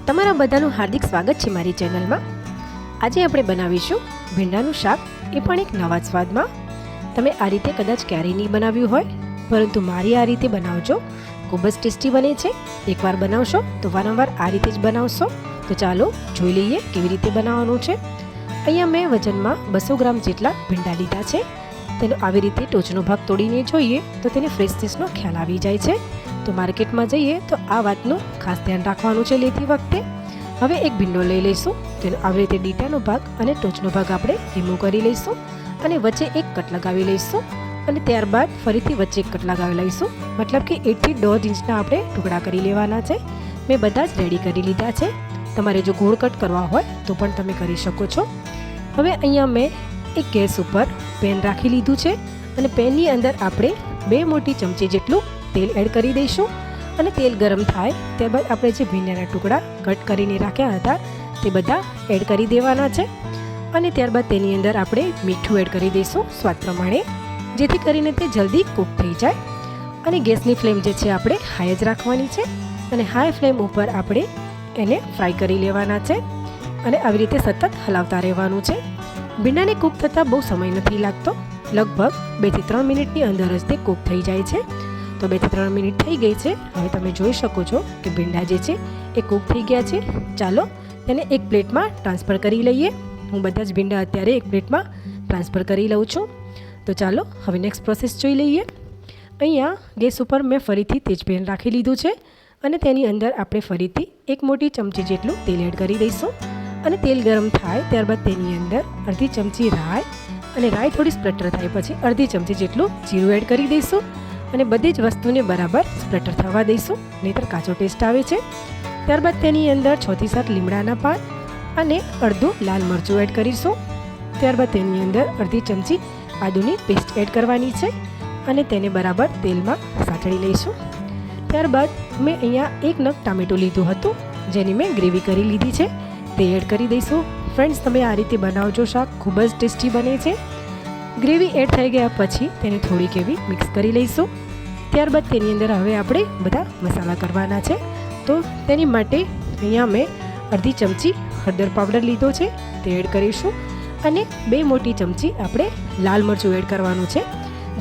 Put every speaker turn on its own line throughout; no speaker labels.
તમારા બધાનું હાર્દિક સ્વાગત છે મારી ચેનલમાં। આજે આપણે બનાવીશું ભીંડાનું શાક, એ પણ એક નવા સ્વાદમાં। તમે આ રીતે કદાચ ક્યારેય નહીં બનાવ્યું હોય, પરંતુ મારી આ રીતે બનાવજો, ખૂબ જ ટેસ્ટી બને છે। એકવાર બનાવશો તો વારંવાર આ રીતે જ બનાવશો। તો ચાલો જોઈ લઈએ કેવી રીતે બનાવવાનું છે। અહીંયા મેં વજનમાં 200 ગ્રામ જેટલા ભીંડા લીધા છે। તેનો આવી રીતે ટોચનો ભાગ તોડીને જોઈએ તો તેને ફ્રેશનેસનો ખ્યાલ આવી જાય છે। તો માર્કેટમાં જઈએ તો આ વાતનું ખાસ ધ્યાન રાખવાનું છે લેતી વખતે। હવે એક ભીંડો લઈ લઈશું, તેનો આવી રીતે ડીટાનો ભાગ અને ટોચનો ભાગ આપણે રિમૂવ કરી લઈશું અને વચ્ચે એક કટ લગાવી લઈશું અને ત્યારબાદ ફરીથી વચ્ચે એક કટ લગાવી લઈશું। મતલબ કે 1 થી 1.5 ઇંચના આપણે ટુકડા કરી લેવાના છે। મેં બધા જ રેડી કરી લીધા છે। તમારે જો ગોળ કટ કરવા હોય તો પણ તમે કરી શકો છો। હવે અહીંયા મેં એક ગેસ ઉપર પેન રાખી લીધું છે અને પેનની અંદર આપણે 2 મોટી ચમચી જેટલું તેલ એડ કરી દઈશું અને તેલ ગરમ થાય ત્યારબાદ આપણે જે ભીંડાના ટુકડા કટ કરીને રાખ્યા હતા તે બધા એડ કરી દેવાના છે અને ત્યારબાદ તેની અંદર આપણે મીઠું એડ કરી દઈશું સ્વાદ પ્રમાણે, જેથી કરીને તે જલ્દી કૂક થઈ જાય। અને ગેસની ફ્લેમ જે છે આપણે હાઈ જ રાખવાની છે અને હાઈ ફ્લેમ ઉપર આપણે એને ફ્રાય કરી લેવાના છે અને આવી રીતે સતત હલાવતા રહેવાનું છે। ભીંડાને કૂક થતાં બહુ સમય નથી લાગતો, લગભગ 2 થી 3 મિનિટની અંદર જ તે કૂક થઈ જાય છે। તો 2 થી 3 મિનિટ થઈ ગઈ છે। હવે તમે જોઈ શકો છો કે ભીંડા જે છે એ કૂક થઈ ગયા છે। ચાલો તેને એક પ્લેટમાં ટ્રાન્સફર કરી લઈએ। હું બધા જ ભીંડા અત્યારે એક પ્લેટમાં ટ્રાન્સફર કરી લઉં છું। તો ચાલો હવે નેક્સ્ટ પ્રોસેસ જોઈ લઈએ। અહીંયા ગેસ ઉપર મેં ફરીથી તેજ પેન રાખી લીધું છે અને તેની અંદર આપણે ફરીથી 1 મોટી ચમચી જેટલું તેલ એડ કરી દઈશું અને તેલ ગરમ થાય ત્યારબાદ તેની અંદર અડધી ચમચી રાઈ અને રાઈ થોડી સ્પ્લટર થાય પછી અડધી ચમચી જેટલું જીરું એડ કરી દઈશું અને બધી જ વસ્તુને બરાબર સ્પ્લટર થવા દઈશું, નહીંતર કાચો ટેસ્ટ આવે છે। ત્યારબાદ તેની અંદર 6 થી 7 લીમડાના પાન અને અડધું લાલ મરચું એડ કરીશું। ત્યારબાદ તેની અંદર અડધી ચમચી આદુની પેસ્ટ એડ કરવાની છે અને તેને બરાબર તેલમાં સાંતળી લઈશું। ત્યારબાદ મેં અહીંયા 1 નંગ ટામેટું લીધું હતું, જેની મેં ગ્રેવી કરી લીધી છે, તે એડ કરી દઈશું। ફ્રેન્ડ્સ, તમે આ રીતે બનાવજો, શાક ખૂબ જ ટેસ્ટી બને છે। ગ્રેવી એડ થઈ ગયા પછી તેને થોડીક એવી મિક્સ કરી લઈશું। ત્યારબાદ તેની અંદર હવે આપણે બધા મસાલા કરવાના છે। તો તેની માટે અહીંયા મેં અડધી ચમચી હળદર પાવડર લીધો છે, તે એડ કરીશું અને 2 મોટી ચમચી આપણે લાલ મરચું એડ કરવાનું છે।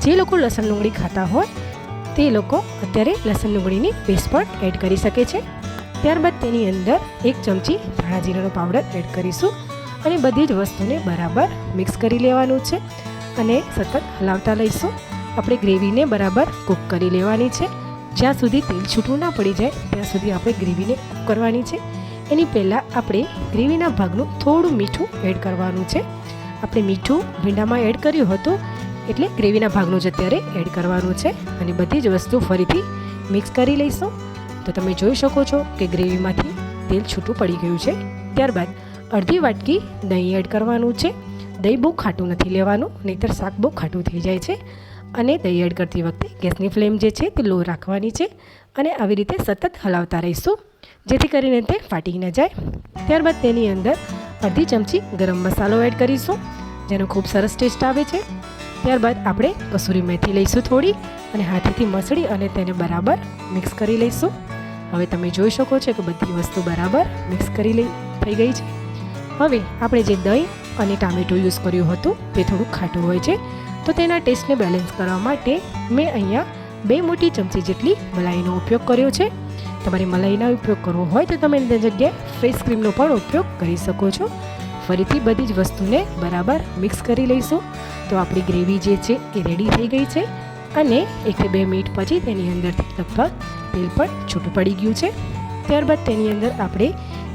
જે લોકો લસણ ડુંગળી ખાતા હોય તે લોકો અત્યારે લસણ ડુંગળીની પેસ્ટ પણ એડ કરી શકે છે। ત્યારબાદ તેની અંદર 1 ચમચી ધાણા જીરાનો પાવડર એડ કરીશું અને બધી જ વસ્તુને બરાબર મિક્સ કરી લેવાનું છે અને સતત હલાવતા લઈશું। આપણે ગ્રેવીને બરાબર કૂક કરી લેવાની છે, જ્યાં સુધી તેલ છૂટું ના પડી જાય ત્યાં સુધી આપણે ગ્રેવીને કૂક કરવાની છે। એની પહેલાં આપણે ગ્રેવીના ભાગનું થોડું મીઠું એડ કરવાનું છે। આપણે મીઠું ભીંડામાં એડ કર્યું હતું એટલે ગ્રેવીના ભાગનું જ અત્યારે એડ કરવાનું છે અને બધી જ વસ્તુ ફરીથી મિક્સ કરી લઈશું। તો તમે જોઈ શકો છો કે ગ્રેવીમાંથી તેલ છૂટું પડી ગયું છે। ત્યારબાદ અડધી વાટકી દહીં એડ કરવાનું છે। દહીં બહુ ખાટું નથી લેવાનું, નહીંતર શાક બહુ ખાટું થઈ જાય છે અને દહીં એડ કરતી વખતે ગેસની ફ્લેમ જે છે તે લો રાખવાની છે અને આવી રીતે સતત હલાવતા રહીશું, જેથી કરીને તે ફાટી ન જાય। ત્યારબાદ તેની અંદર અડધી ચમચી ગરમ મસાલો એડ કરીશું, જેનો ખૂબ સરસ ટેસ્ટ આવે છે। ત્યારબાદ આપણે કસૂરી મેથી લઈશું થોડી અને હાથેથી મસળી અને તેને બરાબર મિક્સ કરી લઈશું। હવે તમે જોઈ શકો છો કે બધી વસ્તુ બરાબર મિક્સ થઈ ગઈ છે। હવે આપણે જે દહીં અને ટામેટું યુઝ કર્યું હતું તે થોડું ખાટું હોય છે, તો તેના ટેસ્ટને બેલેન્સ કરવા માટે મેં અહીંયા 2 મોટી ચમચી જેટલી મલાઈનો ઉપયોગ કર્યો છે। તમારે મલાઈનો ઉપયોગ કરવો હોય તો તમે એની જગ્યાએ ફ્રેશ ક્રીમનો પણ ઉપયોગ કરી શકો છો। ફરીથી બધી જ વસ્તુને બરાબર મિક્સ કરી લઈશું। તો આપણી ગ્રેવી જે છે એ રેડી થઈ ગઈ છે અને 1 થી 2 મિનિટ પછી તેની અંદરથી લગભગ તેલ પણ છૂટું પડી ગયું છે। ત્યારબાદ તેની અંદર આપણે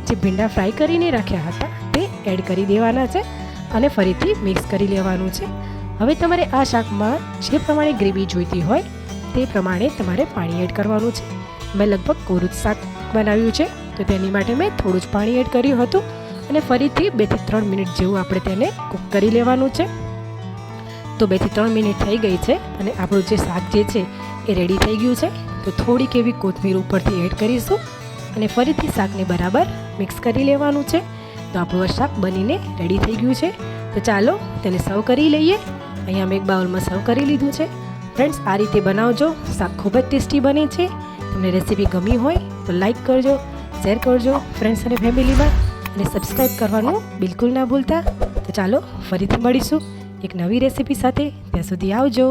જે ભીંડા ફ્રાય કરીને રાખ્યા હતા તે એડ કરી દેવાના છે અને ફરીથી મિક્સ કરી લેવાનું છે। હવે તમારે આ શાકમાં જે પ્રમાણે ગ્રેવી જોઈતી હોય તે પ્રમાણે તમારે પાણી એડ કરવાનું છે। મેં લગભગ કોરું જ શાક બનાવ્યું છે, તો તેની માટે મેં થોડું જ પાણી એડ કર્યું હતું અને ફરીથી 2 થી 3 મિનિટ જેવું આપણે તેને કૂક કરી લેવાનું છે। તો 2 થી 3 મિનિટ થઈ ગઈ છે અને આપણું જે શાક જે છે એ રેડી થઈ ગયું છે। તો થોડીક એવી કોથમીર ઉપરથી એડ કરીશું અને ફરીથી શાકને બરાબર મિક્સ કરી લેવાનું છે। તો આપણું આ શાક બનીને રેડી થઈ ગયું છે। તો ચાલો તેને સર્વ કરી લઈએ। અહીંયા મેં એક બાઉલમાં સર્વ કરી લીધું છે। ફ્રેન્ડ્સ, આ રીતે બનાવજો, શાક ખૂબ જ ટેસ્ટી બને છે। તમને રેસીપી ગમી હોય તો લાઈક કરજો, શેર કરજો ફ્રેન્ડ્સ અને ફેમિલીમાં, અને સબસ્ક્રાઈબ કરવાનું બિલકુલ ના ભૂલતા. તો ચાલો ફરીથી મળીશું એક નવી રેસીપી સાથે. ત્યાં સુધી આવજો.